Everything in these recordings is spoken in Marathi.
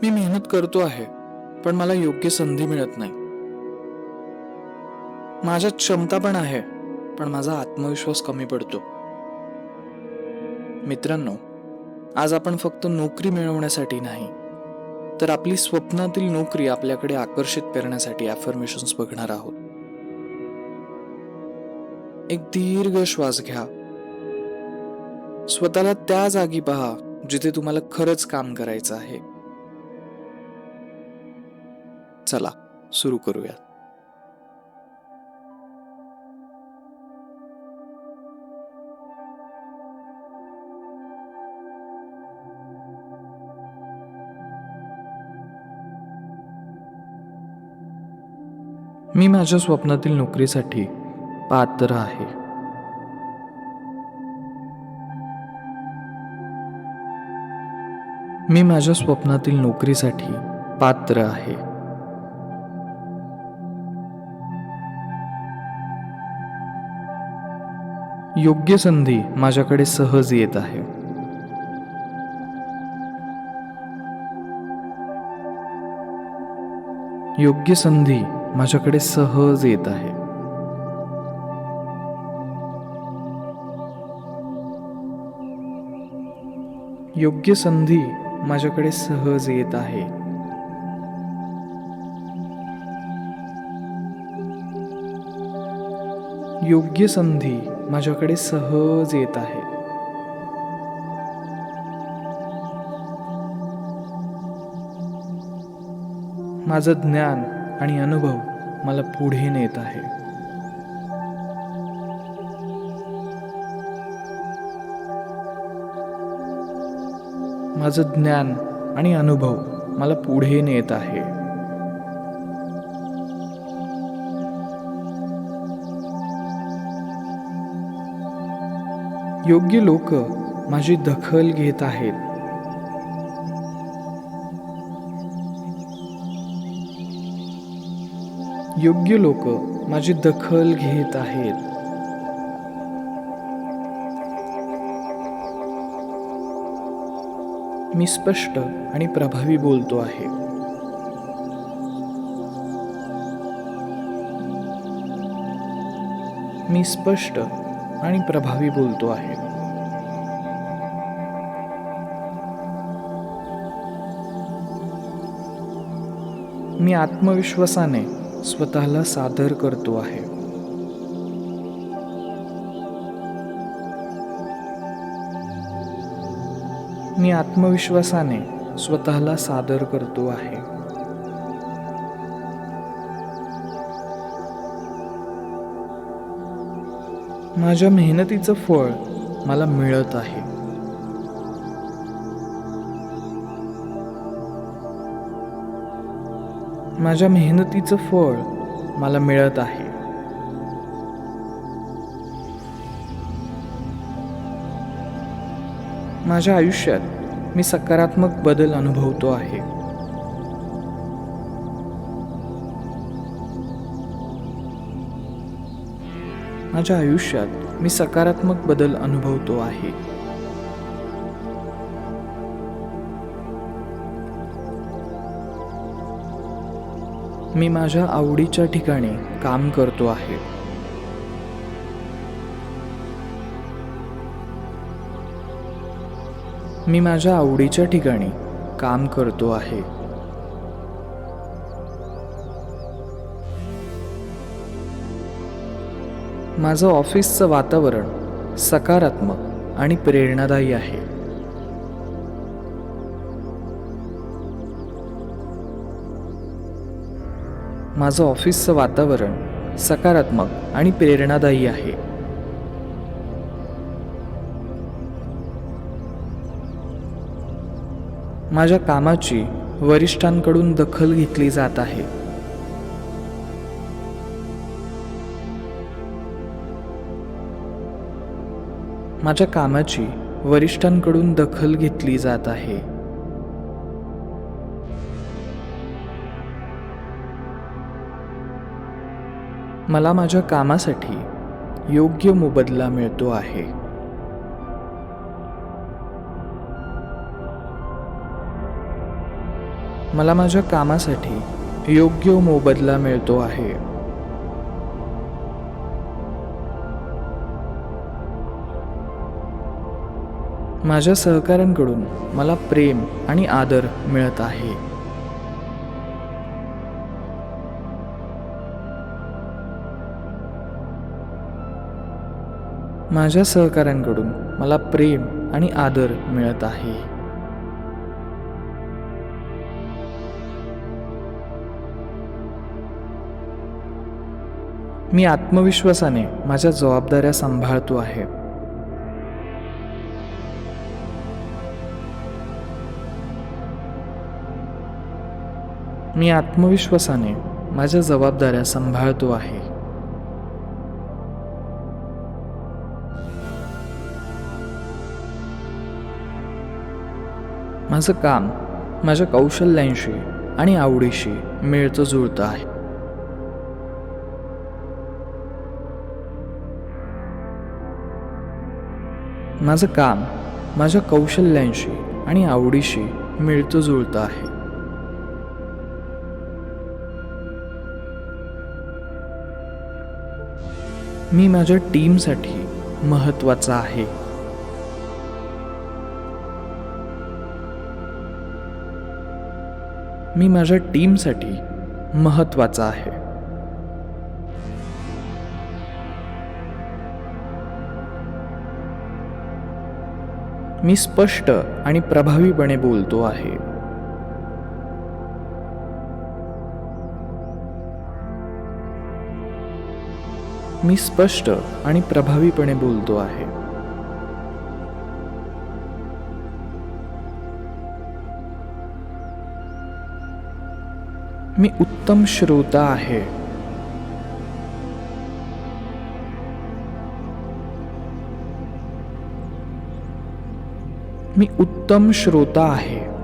मी मेहनत करतो आहे, पण मला योग्य संधी मिळत नाही. माझ्यात क्षमता पण आहे, पण माझा आत्मविश्वास कमी पडतो. मित्रांनो, आज आपण फक्त नोकरी मिळवण्यासाठी नाही, तर आपली स्वप्नातील नोकरी आपल्याकडे आकर्षित करण्यासाठी अफर्मेशन्स बघणार आहोत. एक दीर्घ श्वास घ्या. स्वतःला त्या जागी पहा जिथे तुम्हाला खरंच काम करायचं आहे. चला सुरू करूया. मी माझ्या स्वप्नातील नोकरीसाठी पात्र आहे. मी माझ्या स्वप्नातील नोकरीसाठी पात्र आहे. योग्य संधी माझ्याकडे सहज येत आहे. योग्य संधी माझ्याकडे सहज येत आहे. योग्य संधी माझ्याकडे सहज येत आहे. योग्य संधी माझ्याकडे सहज येत आहे. माझं ज्ञान आणि अनुभव मला पुढे नेत आहे. माझं ज्ञान आणि अनुभव मला पुढे नेत आहे. योग्य लोक माझी दखल घेत आहेत. योग्य लोक माझी दखल घेत आहेत. मी स्पष्ट आणि प्रभावी बोलतो आहे. मी स्पष्ट आणि प्रभावी बोलतो आहे. मी आत्मविश्वासाने स्वतःला सादर करतो आहे. मी आत्मविश्वासाने स्वतःला सादर करतो आहे. माझ्या मेहनतीचं फळ मला मिळत आहे. माझ्या मेहनतीचं फळ मला मिळत आहे. माझ्या आयुष्यात मी सकारात्मक बदल अनुभवतो आहे. माझ्या आयुष्यात मी सकारात्मक बदल अनुभवतो आहे. मी माझ्या आवडीच्या ठिकाणी काम करतो आहे. मी माझ्या आवडीच्या ठिकाणी काम करतो आहे. माझं ऑफिसचं वातावरण सकारात्मक आणि प्रेरणादायी आहे. माझं ऑफिसचं वातावरण सकारात्मक आणि प्रेरणादायी आहे. माझ्या कामाची वरिष्ठांकडून दखल घेतली जात आहे. माझ्या कामाची वरिष्ठांकडून दखल घेतली जात आहे. मला माझ्या कामासाठी योग्य मोबदला मिळतो आहे. मला माझ्या कामासाठी योग्य मोबदला मिळतो आहे. माझ्या सहकाऱ्यांकडून मला प्रेम आणि आदर मिळत आहे. माझ्या सहकाऱ्यांकडून मला प्रेम आणि आदर मिळत आहे. मी आत्मविश्वासाने माझ्या जबाबदाऱ्या सांभाळतो आहे. मी आत्मविश्वासाने माझ्या जबाबदाऱ्या सांभाळतो आहे. माझं काम माझ्या कौशल्यांशी आणि आवडीशी मिळतं जुळतं आहे. माझं काम माझ्या कौशल्यांशी आणि आवडीशी मिळतं जुळतं आहे. मी माझ्या टीमसाठी महत्त्वाचा आहे. मी माझ्या टीमसाठी महत्त्वाचा आहे. मी स्पष्ट आणि प्रभावीपणे बोलतो आहे. मी स्पष्ट आणि प्रभावीपणे बोलतो आहे. मी उत्तम श्रोता आहे. मी उत्तम श्रोता आहे.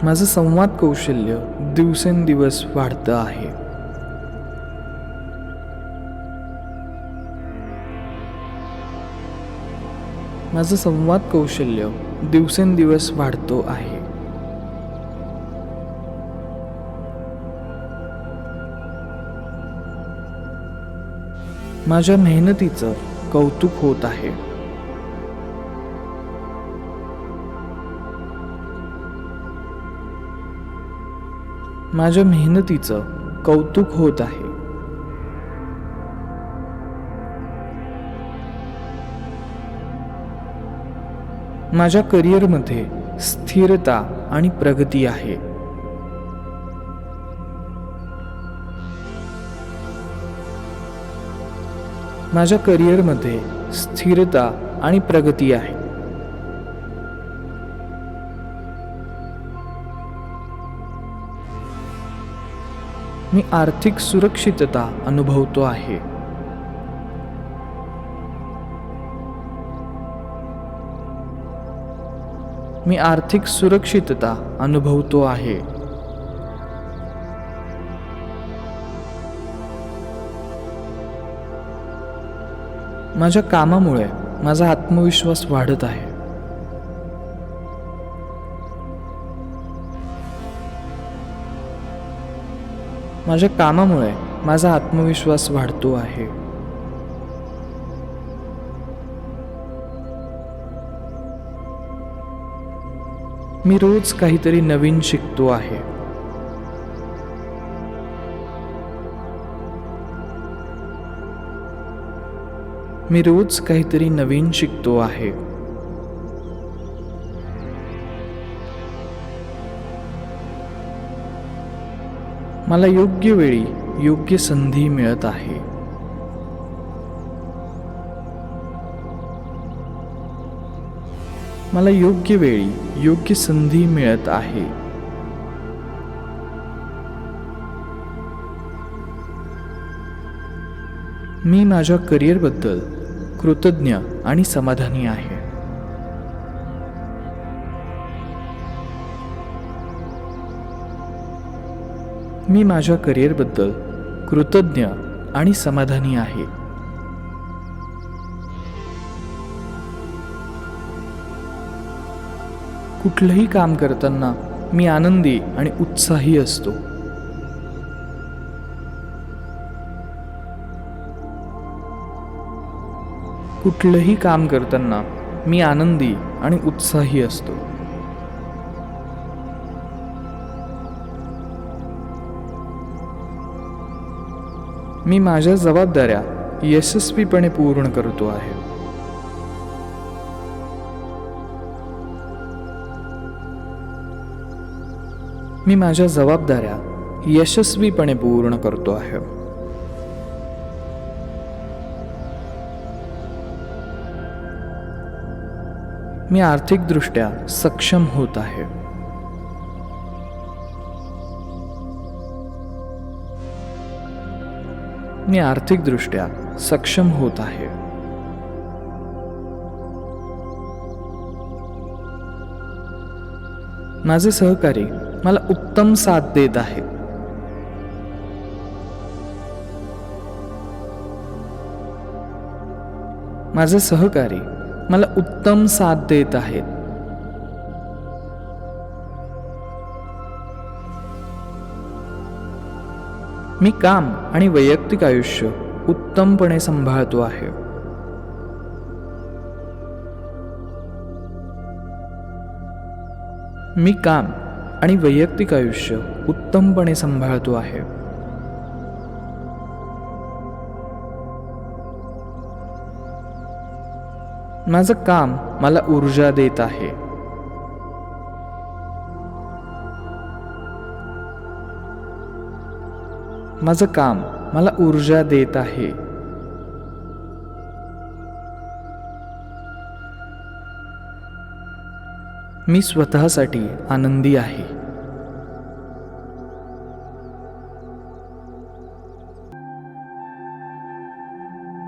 माझं संवाद कौशल्य दिवसेंदिवस वाढतं आहे. माझं संवाद कौशल्य दिवसेंदिवस वाढतो आहे. माझ्या मेहनतीचं कौतुक होत आहे. माझ्या मेहनतीचं कौतुक होत आहे. माझ्या करिअरमध्ये स्थिरता आणि प्रगती आहे. माझ्या करिअरमध्ये स्थिरता आणि प्रगती आहे. मी आर्थिक सुरक्षितता अनुभवतो आहे. मी आर्थिक सुरक्षितता अनुभवतो आहे. माझ्या कामामुळे माझा आत्मविश्वास वाढत आहे. माझ्या कामामुळे माझा आत्मविश्वास वाढतो आहे. मी रोज काहीतरी नवीन शिकतो आहे. मी रोज काहीतरी नवीन शिकतो आहे. मला योग्य वेळी योग्य संधी मिळत आहे. मला योग्य वेळी योग्य संधी मिळत आहे. मी माझ्या करिअरबद्दल कृतज्ञ आणि समाधानी आहे. मी माझ्या करिअरबद्दल कृतज्ञ आणि समाधानी आहे. कुठलंही काम करताना मी आनंदी आणि उत्साही असतो. कुठलंही काम करताना मी आनंदी आणि उत्साही असतो. मी माझ्या जबाबदाऱ्या यशस्वीपणे पूर्ण करतो आहे. मी माझ्या जबाबदाऱ्या यशस्वीपणे पूर्ण करतो आहे. मी आर्थिकदृष्ट्या सक्षम होत आहे. मी आर्थिकदृष्ट्या सक्षम होत आहे. माझे सहकारी मला उत्तम साथ देत आहेत. माझे सहकारी मला उत्तम साथ देत आहेत. मी काम आणि वैयक्तिक आयुष्य उत्तमपणे सांभाळतो आहे. मी काम आणि वैयक्तिक आयुष्य उत्तमपणे सांभाळतो आहे. माझं काम मला ऊर्जा देत आहे. माझं काम मला ऊर्जा देत आहे. मी स्वतःसाठी आनंदी आहे.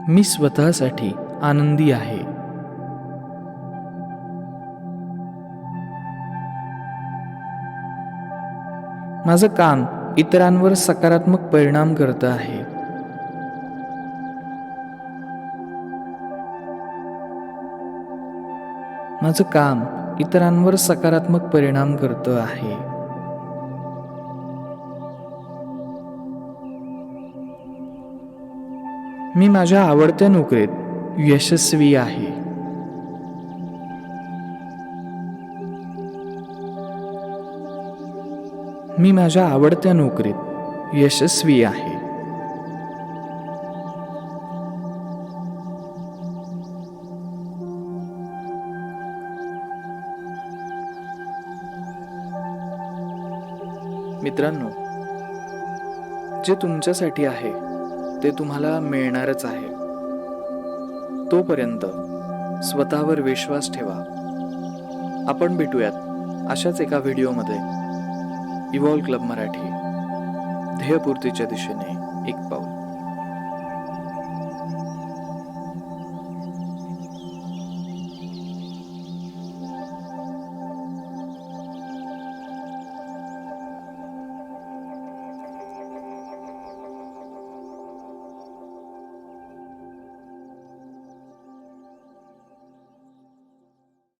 मी स्वतःसाठी आनंदी आहे. माझं काम इतरांवर सकारात्मक परिणाम करत आहे. माझं काम इतरांवर सकारात्मक परिणाम करत आहे. मी माझ्या आवडत्या नोकरीत यशस्वी आहे. मी माझ्या आवडत्या नोकरीत यशस्वी आहे. मित्रांनो, जे तुमच्यासाठी आहे ते तुम्हाला मिळणारच आहे. तोपर्यंत स्वतःवर विश्वास ठेवा. आपण भेटूयात अशाच एका व्हिडिओमध्ये. इव्हॉल्व क्लब मराठी, ध्येयपूर्तीच्या दिशेने एक पाऊल.